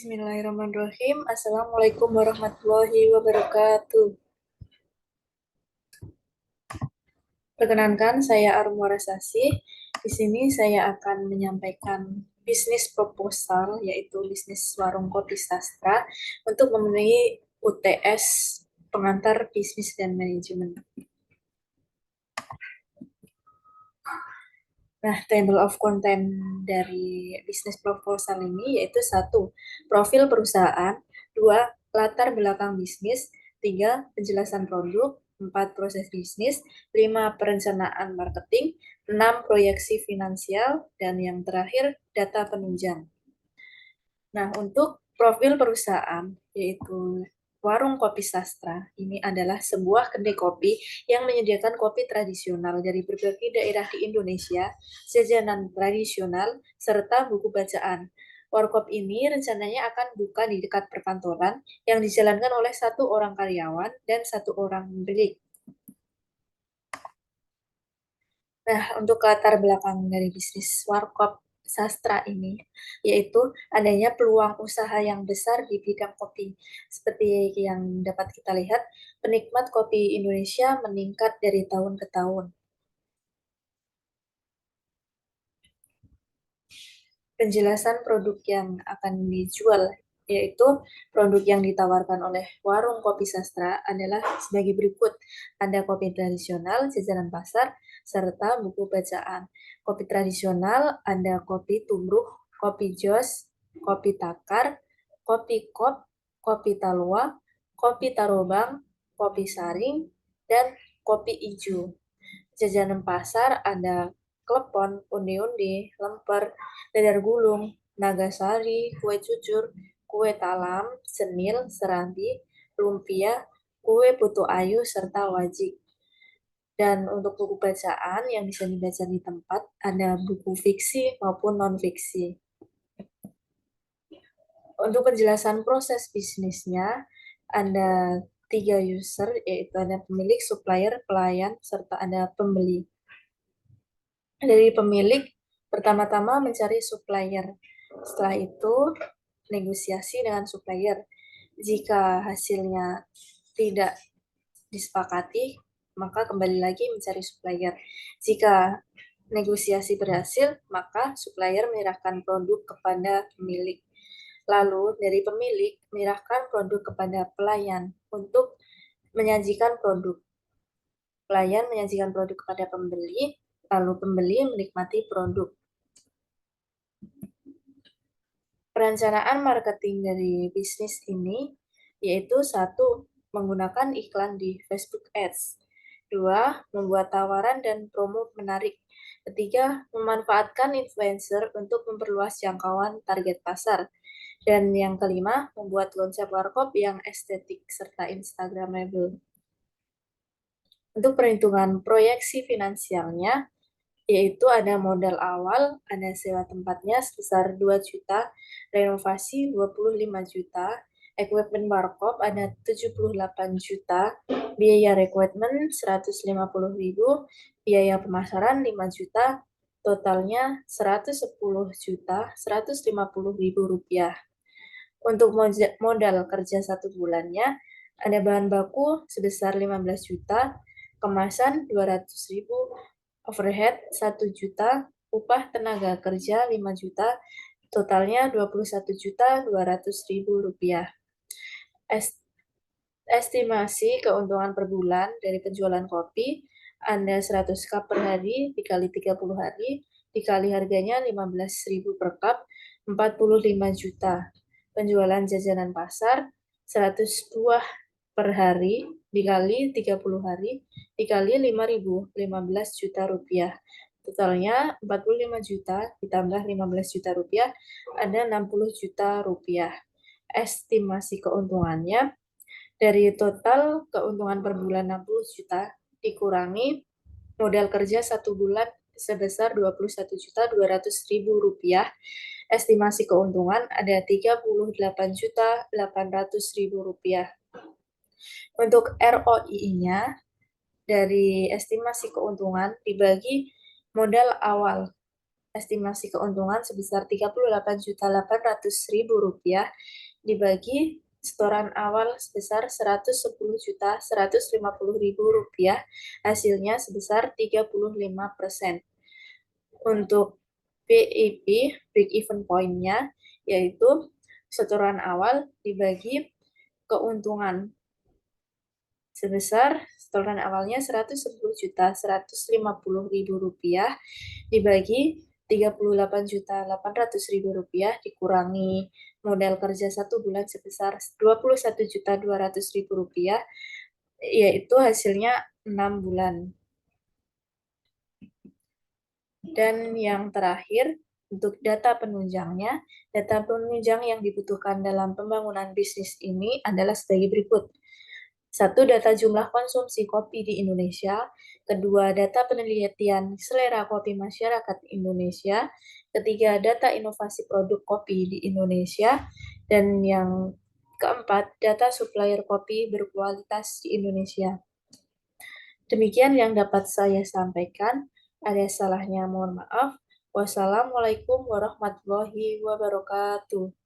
Bismillahirrahmanirrahim. Assalamualaikum warahmatullahi wabarakatuh. Perkenankan, saya Arumora Sasi. Di sini saya akan menyampaikan bisnis proposal, yaitu bisnis warung kopi sastra, untuk memenuhi UTS pengantar bisnis dan manajemen. Nah, table of content dari bisnis proposal ini yaitu 1. Profil perusahaan, 2. Latar belakang bisnis, 3. Penjelasan produk, 4. Proses bisnis, 5. Perencanaan marketing, 6. Proyeksi finansial, dan yang terakhir data penunjang. Nah, untuk profil perusahaan, yaitu Warung Kopi Sastra, ini adalah sebuah kedai kopi yang menyediakan kopi tradisional dari berbagai daerah di Indonesia, jajanan tradisional, serta buku bacaan. Warkop ini rencananya akan buka di dekat perkantoran yang dijalankan oleh 1 orang karyawan dan 1 orang pemilik. Nah, untuk latar belakang dari bisnis Warkop Sastra ini, yaitu adanya peluang usaha yang besar di bidang kopi. Seperti yang dapat kita lihat, penikmat kopi Indonesia meningkat dari tahun ke tahun. Penjelasan produk yang akan dijual, yaitu produk yang ditawarkan oleh warung kopi sastra adalah sebagai berikut. Ada kopi tradisional, jajanan pasar, serta buku bacaan. Kopi tradisional ada kopi tubruk, kopi jos, kopi takar, kopi kop, kopi talua, kopi tarobang, kopi saring, dan kopi ijo. Jajanan pasar ada klepon, onde-onde, lemper, dadar gulung, nagasari, kue cucur, kue talam, senil, serambi, lumpia, kue putu ayu, serta wajik. Dan untuk buku bacaan yang bisa dibaca di tempat, ada buku fiksi maupun non-fiksi. Untuk penjelasan proses bisnisnya, ada 3 user, yaitu ada pemilik, supplier, pelayan, serta ada pembeli. Dari pemilik, pertama-tama mencari supplier. Setelah itu, negosiasi dengan supplier. Jika hasilnya tidak disepakati, maka kembali lagi mencari supplier. Jika negosiasi berhasil, maka supplier menyerahkan produk kepada pemilik. Lalu dari pemilik menyerahkan produk kepada pelayan untuk menyajikan produk. Pelayan menyajikan produk kepada pembeli, lalu pembeli menikmati produk. Perencanaan marketing dari bisnis ini yaitu 1. Menggunakan iklan di Facebook Ads. 2. Membuat tawaran dan promo menarik. 3. Memanfaatkan influencer untuk memperluas jangkauan target pasar. Dan yang kelima, membuat konsep warkop yang estetik serta instagramable. Untuk perhitungan proyeksi finansialnya, yaitu ada modal awal, ada sewa tempatnya sebesar 2 juta, renovasi 25 juta, equipment warkop ada 78 juta, biaya rekrutmen 150.000, biaya pemasaran 5 juta, totalnya 110 juta 150.000 rupiah. Untuk modal kerja 1 bulannya, ada bahan baku sebesar 15 juta, kemasan 200.000, overhead 1 juta, upah tenaga kerja 5 juta, totalnya 21.200.000 rupiah. Estimasi keuntungan per bulan dari penjualan kopi, Anda 100 cup per hari, dikali 30 hari, dikali harganya 15.000 per cup, 45 juta. Penjualan jajanan pasar, 100 buah per hari, dikali 30 hari, dikali 5.000, 15 juta rupiah. Totalnya 45 juta ditambah 15 juta rupiah, ada 60 juta rupiah. Estimasi keuntungannya, dari total keuntungan per bulan 60 juta dikurangi modal kerja 1 bulan sebesar 21.200.000 rupiah. Estimasi keuntungan ada 38.800.000 rupiah. Untuk ROI-nya dari estimasi keuntungan dibagi modal awal estimasi keuntungan sebesar Rp38.800.000 dibagi setoran awal sebesar Rp110.150.000, hasilnya sebesar 35%. Untuk BIP, break even point-nya, yaitu setoran awal dibagi keuntungan sebesar setoran awalnya Rp110.150.000 dibagi Rp38.800.000 dikurangi modal kerja 1 bulan sebesar Rp21.200.000, yaitu hasilnya 6 bulan. Dan yang terakhir, untuk data penunjangnya, data penunjang yang dibutuhkan dalam pembangunan bisnis ini adalah sebagai berikut. 1. Data jumlah konsumsi kopi di Indonesia. Kedua, data penelitian selera kopi masyarakat Indonesia. Ketiga, data inovasi produk kopi di Indonesia. Dan yang keempat, data supplier kopi berkualitas di Indonesia. Demikian yang dapat saya sampaikan. Ada salahnya, mohon maaf. Wassalamualaikum warahmatullahi wabarakatuh.